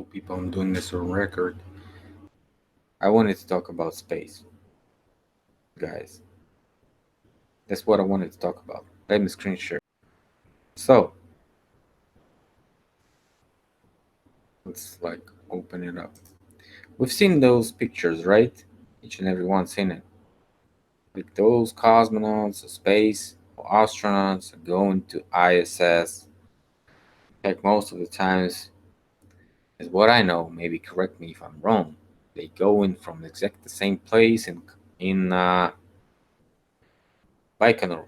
people, I'm doing this on record. I wanted to talk about space, guys. That's what I wanted to talk about. Let me screen share. So, let's open it up. We've seen those pictures, right? Each and every one seen it. With those cosmonauts, space, astronauts going to ISS. Like most of the times, is what I know. Maybe correct me if I'm wrong. They go in from exact the same place in Baikonur.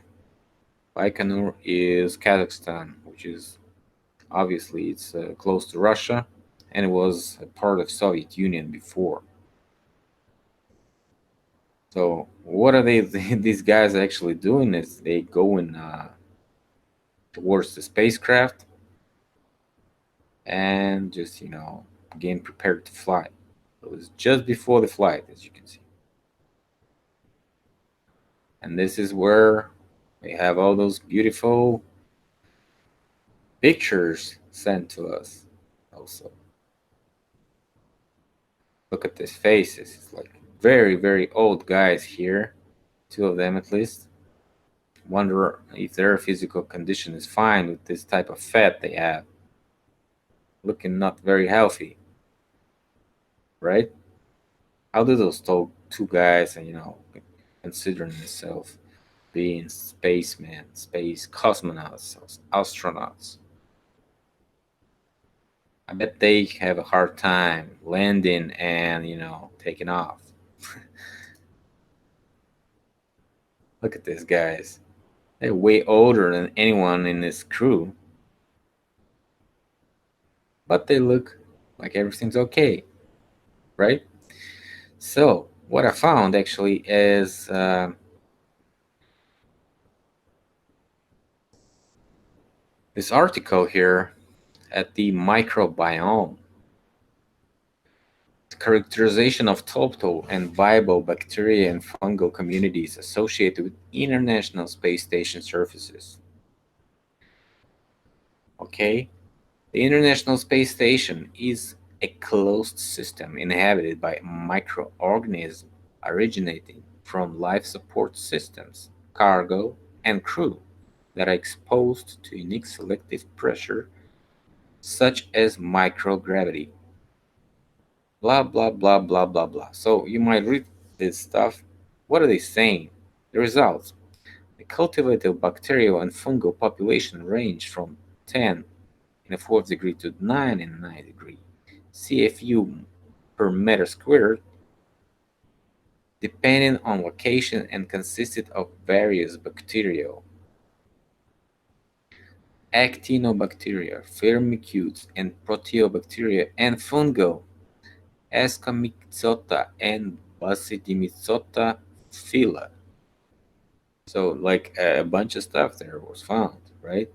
Baikonur is Kazakhstan, which is obviously it's close to Russia, and it was a part of Soviet Union before. So what are they? These guys actually doing is they going towards the spacecraft and just getting prepared to fly. It was just before the flight, as you can see, and this is where we have all those beautiful pictures sent to us. Also, look at these faces. It's like very, very old guys here, two of them at least. Wonder if their physical condition is fine with this type of fat they have. Looking not very healthy, right? How do those two guys, and considering themselves being spacemen, space cosmonauts, astronauts, I bet they have a hard time landing and taking off. Look at these guys. They're way older than anyone in this crew, but they look like everything's okay, right? So what I found actually is this article here at the microbiome. Characterization of total and viable bacteria and fungal communities associated with International Space Station surfaces. Okay, the International Space Station is a closed system inhabited by microorganisms originating from life support systems, cargo, and crew that are exposed to unique selective pressure such as microgravity. Blah, blah, blah, blah, blah, blah. So you might read this stuff. What are they saying? The results. The cultivated bacterial and fungal population range from 10 in a fourth degree to 9 in a ninth degree CFU per meter squared, depending on location, and consisted of various bacteria, actinobacteria, firmicutes, and proteobacteria, and fungal, Ascomyxota and Basidiomyxota phyla. So, like a bunch of stuff there was found, right?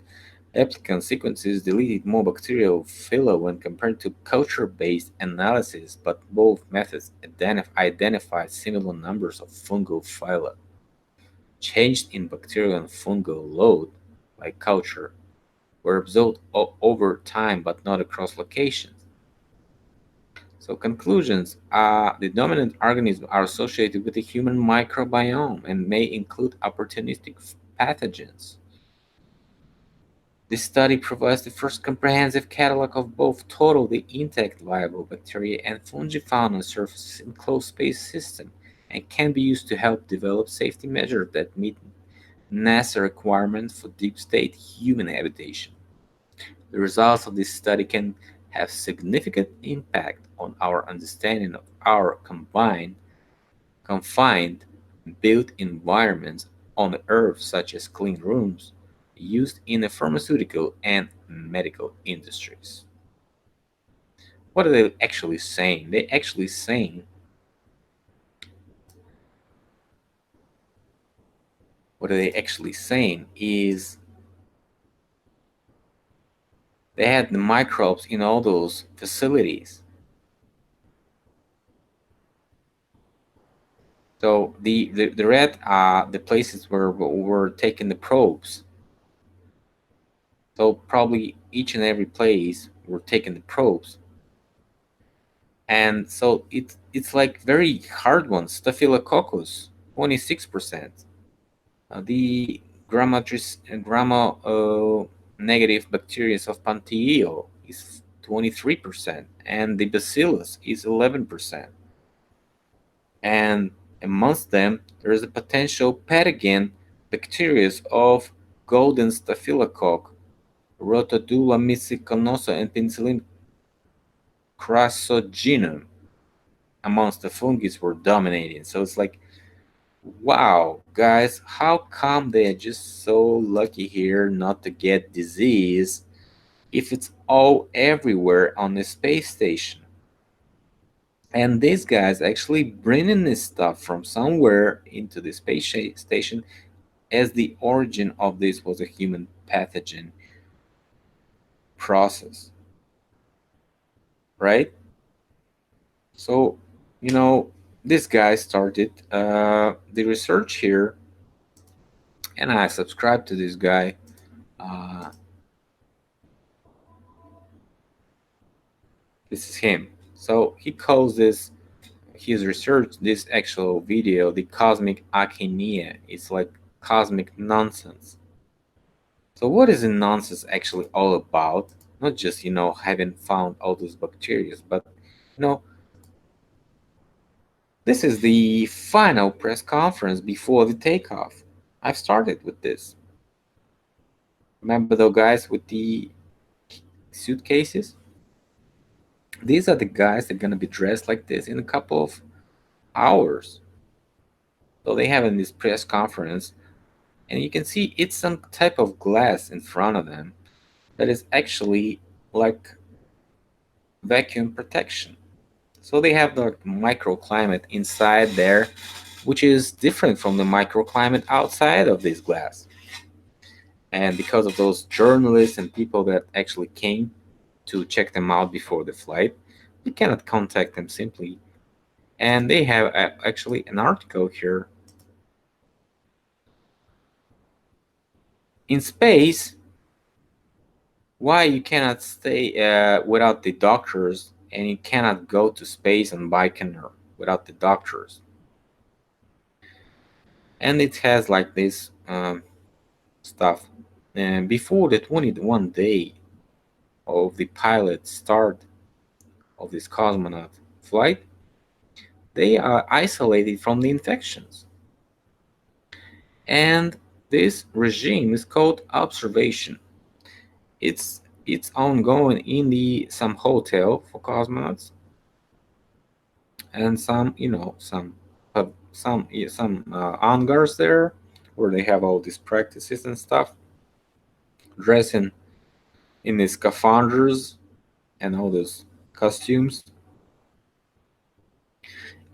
Applicant sequences deleted more bacterial phyla when compared to culture-based analysis, but both methods identified similar numbers of fungal phyla. Changes in bacterial and fungal load, like culture, were observed over time but not across locations. So conclusions are the dominant organisms are associated with the human microbiome and may include opportunistic pathogens. This study provides the first comprehensive catalog of both totally intact viable bacteria and fungi found on surfaces in closed space systems and can be used to help develop safety measures that meet NASA requirements for deep state human habitation. The results of this study can have significant impact on our understanding of our confined, built environments on Earth, such as clean rooms, used in the pharmaceutical and medical industries. What are they actually saying? What are they actually saying is they had the microbes in all those facilities. So the red are the places where we're taking the probes. So probably each and every place we're taking the probes. And so it's like very hard ones. Staphylococcus, 26%. The gamma negative bacteria of Panteo is 23%, and the Bacillus is 11%. And amongst them, there is a potential pathogen bacteria of golden staphylococcus, Rotodula mysticanosa, and Penicillin crassogenium amongst the fungi were dominating. So it's like, wow, guys, how come they're just so lucky here not to get disease if it's all everywhere on the space station? And these guys actually bringing this stuff from somewhere into the station as the origin of this was a human pathogen process, right? So, you know, this guy started the research here, and I subscribed to this guy. Uh, this is him. So he calls his research, this actual video, the cosmic achenia. It's like cosmic nonsense. So what is the nonsense actually all about? Not just, having found all those bacteria, but, you know, this is the final press conference before the takeoff. I've started with this. Remember those guys with the suitcases? These are the guys that are gonna be dressed like this in a couple of hours. So they have in this press conference, and you can see it's some type of glass in front of them that is actually like vacuum protection. So they have the microclimate inside there, which is different from the microclimate outside of this glass. And because of those journalists and people that actually came to check them out before the flight, we cannot contact them simply. And they have actually an article here. In space, why you cannot stay without the doctors, and you cannot go to space on Baikonur without the doctors. And it has like this stuff. And before the 21 day of the pilot start of this cosmonaut flight, they are isolated from the infections. And this regime is called observation. It's ongoing in the some hotel for cosmonauts, and some hangars there where they have all these practices and stuff, dressing in the scaphanders and all those costumes,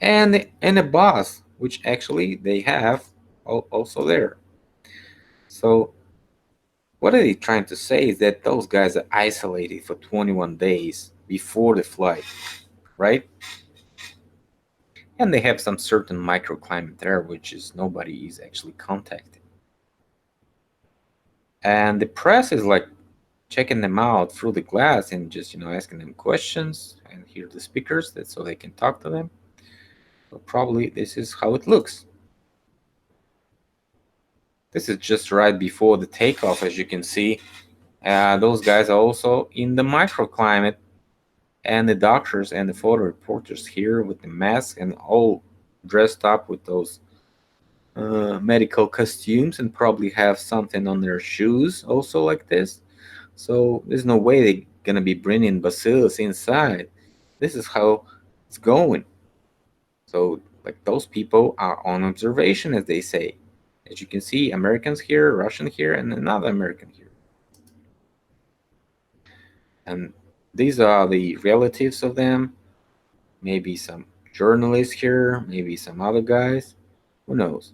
and a bus which actually they have also there. So what are they trying to say is that those guys are isolated for 21 days before the flight, right? And they have some certain microclimate there, which is nobody is actually contacted. And the press is like checking them out through the glass and just asking them questions and hear the speakers, that so they can talk to them. So probably this is how it looks. This is just right before the takeoff, as you can see. Those guys are also in the microclimate, and the doctors and the photo reporters here with the mask and all dressed up with those medical costumes, and probably have something on their shoes also like this. So there's no way they're gonna be bringing bacillus inside. This is how it's going. So like those people are on observation, as they say. As you can see, Americans here, Russian here, and another American here. And these are the relatives of them. Maybe some journalists here, maybe some other guys. Who knows?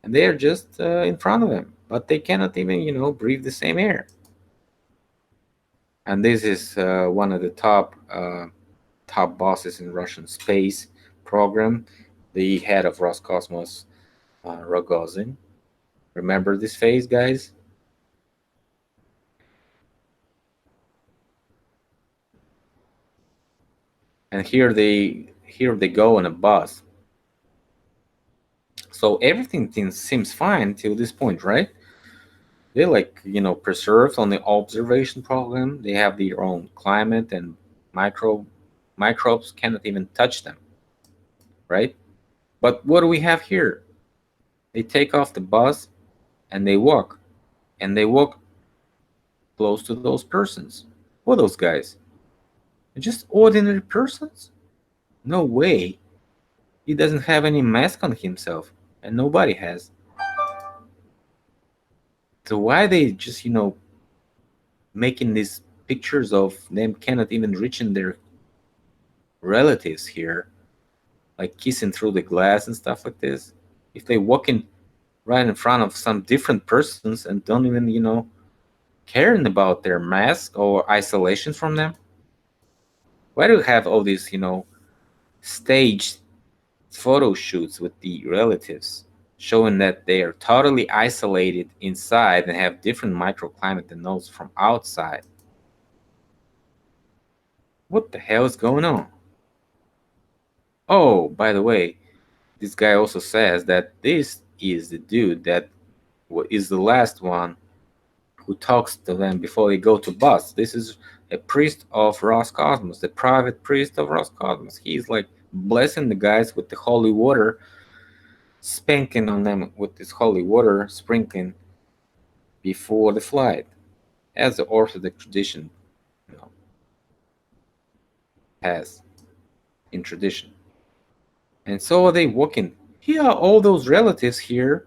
And they are just in front of them, but they cannot even, breathe the same air. And this is one of the top bosses in Russian space program, the head of Roscosmos, Rogozin. Remember this face, guys? and here they go on a bus. So everything seems fine till this point, right? They like preserved on the observation program. They have their own climate, and micro microbes cannot even touch them, right? But what do we have here? They take off the bus and they walk close to those persons. What are those guys? They're just ordinary persons? No way. He doesn't have any mask on himself, and nobody has. So why they just making these pictures of them cannot even reach in their relatives here, like kissing through the glass and stuff like this? If they walking right in front of some different persons and don't even caring about their mask or isolation from them, why do you have all these staged photo shoots with the relatives showing that they are totally isolated inside and have different microclimate than those from outside? What the hell is going on? Oh, by the way, this guy also says that this is the dude that is the last one who talks to them before they go to bus. This is a priest of Roscosmos, the private priest of Roscosmos. He's like blessing the guys with the holy water, spanking on them with this holy water, sprinkling before the flight, as the Orthodox tradition you know, has in tradition. And so are they walking. Here are all those relatives here,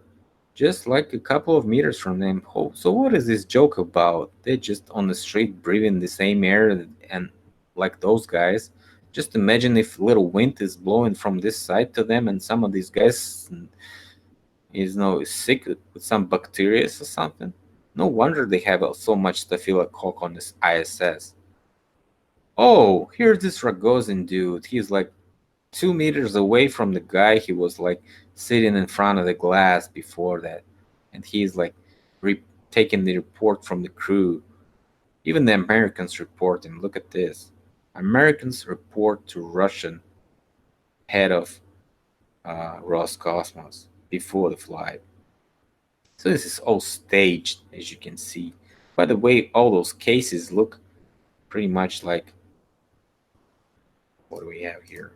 just like a couple of meters from them. Oh, so what is this joke about? They're just on the street breathing the same air and like those guys. Just imagine if little wind is blowing from this side to them, and some of these guys is sick with some bacteria or something. No wonder they have so much staphylococcus on this ISS. Oh, here's this Rogozin dude. He's like 2 meters away from the guy he was like sitting in front of the glass before that, and he's like taking the report from the crew. Even the Americans report him. Look at this. Americans report to Russian head of Roscosmos before the flight. So this is all staged, as you can see. By the way, all those cases look pretty much like, what do we have here?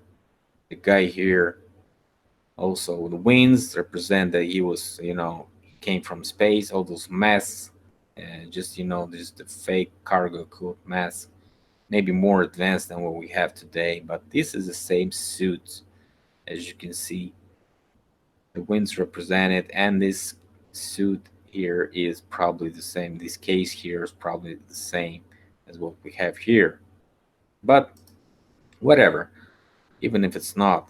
The guy here. Also, the wings represent that he was, came from space. All those masks, and just the fake cargo coat mask, maybe more advanced than what we have today. But this is the same suit, as you can see. The wings represented, and this suit here is probably the same. This case here is probably the same as what we have here. But whatever, even if it's not,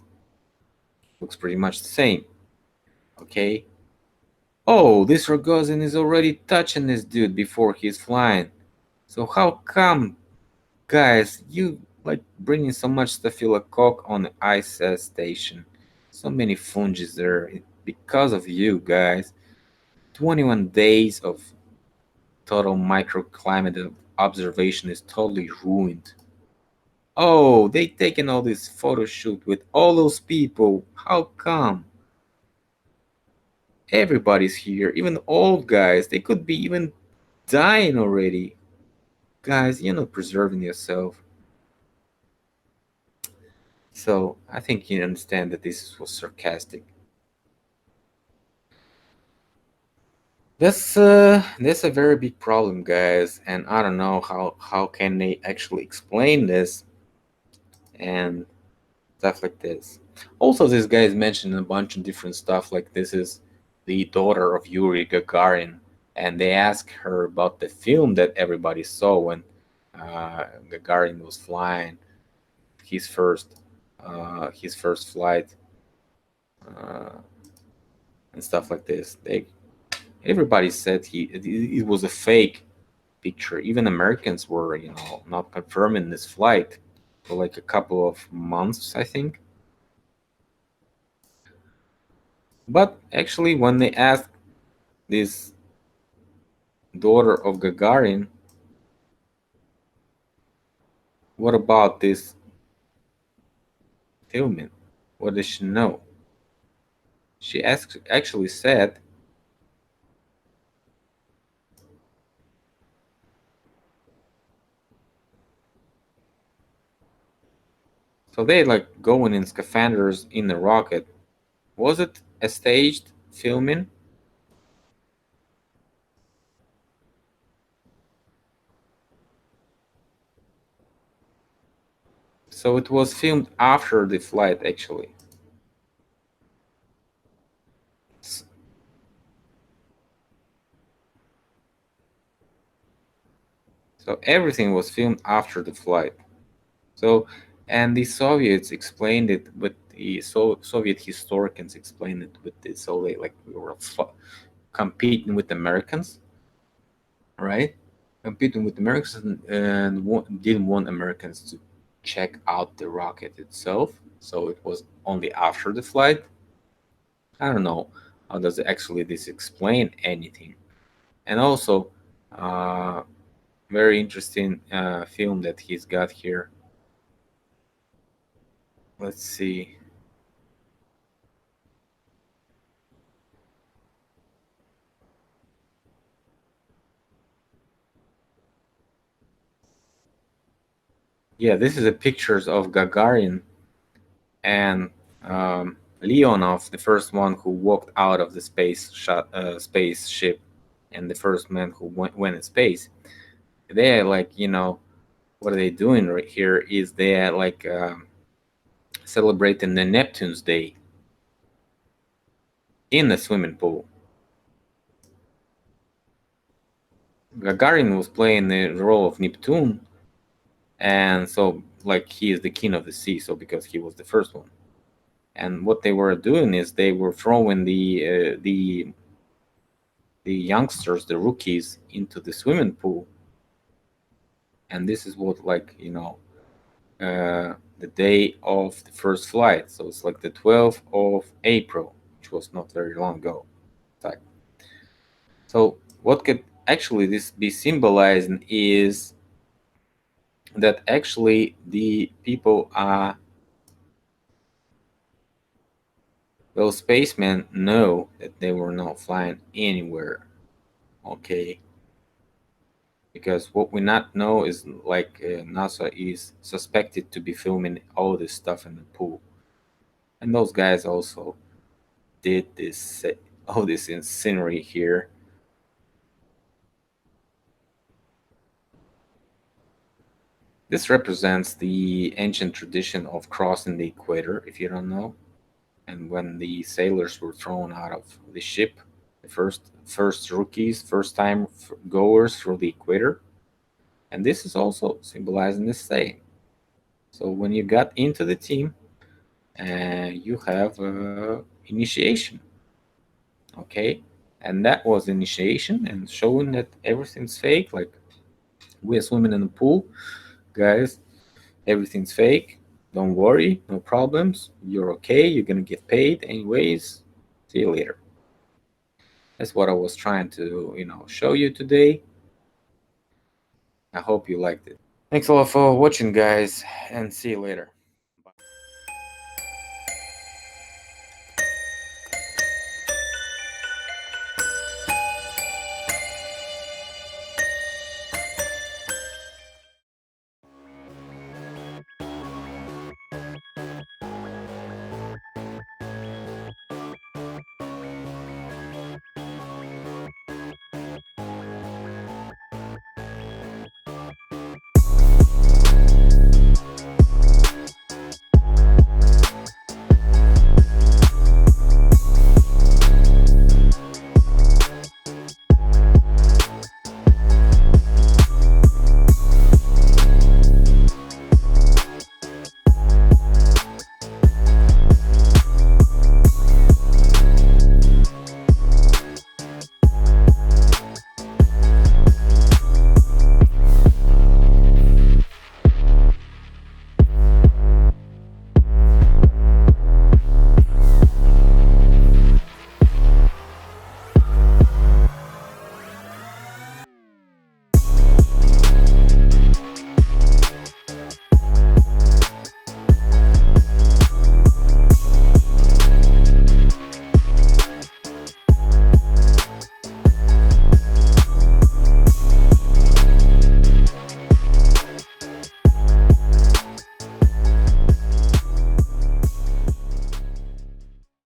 looks pretty much the same. Okay. Oh, this Rogozin is already touching this dude before he's flying. So how come, guys, you like bringing so much staphylococcus on the ISS station? So many fungi there because of you guys. 21 days of total microclimate observation is totally ruined. Oh, they taking all this photo shoot with all those people. How come? Everybody's here, even old guys. They could be even dying already. Guys, you're not preserving yourself. So I think you understand that this was sarcastic. That's a very big problem, guys, and I don't know how can they actually explain this and stuff like this. Also, this guy is mentioning a bunch of different stuff, like this is the daughter of Yuri Gagarin, and they ask her about the film that everybody saw when Gagarin was flying his first flight, uh, and stuff like this. Everybody said it was a fake picture. Even Americans were not confirming this flight for like a couple of months, I think. But actually, when they asked this daughter of Gagarin, what about this filming. What does she know? She actually said, so they like going in scaphanders in the rocket. Was it a staged filming? So it was filmed after the flight, actually. So everything was filmed after the flight. So, and the Soviets explained it with the Soviet historians explained it with this. So they like we were competing with Americans, right? Competing with Americans and didn't want Americans to check out the rocket itself. So it was only after the flight. I don't know how does actually this explain anything. And also, uh, very interesting film that he's got here. Let's see. Yeah, this is a pictures of Gagarin and Leonov, the first one who walked out of the spaceship, and the first man who went in space. They're like, what are they doing right here? Is they're like celebrating the Neptune's Day in the swimming pool. Gagarin was playing the role of Neptune, and so like he is the king of the sea. So because he was the first one, and what they were doing is they were throwing the youngsters, the rookies, into the swimming pool, and this is what like the day of the first flight. So it's like the 12th of April, which was not very long ago. Like, so what could actually this be symbolizing is that actually the people are those spacemen know that they were not flying anywhere. Okay, because what we not know is like NASA is suspected to be filming all this stuff in the pool, and those guys also did this all this in scenery here. This represents the ancient tradition of crossing the equator, if you don't know, and when the sailors were thrown out of the ship, the first rookies, first time goers through the equator, and this is also symbolizing the same. So when you got into the team, you have initiation, okay, and that was initiation and showing that everything's fake. Like we're swimming in the pool, guys. Everything's fake. Don't worry, no problems. You're okay. You're gonna get paid anyways. See you later. That's what I was trying to, show you today. I hope you liked it. Thanks a lot for watching, guys, and see you later.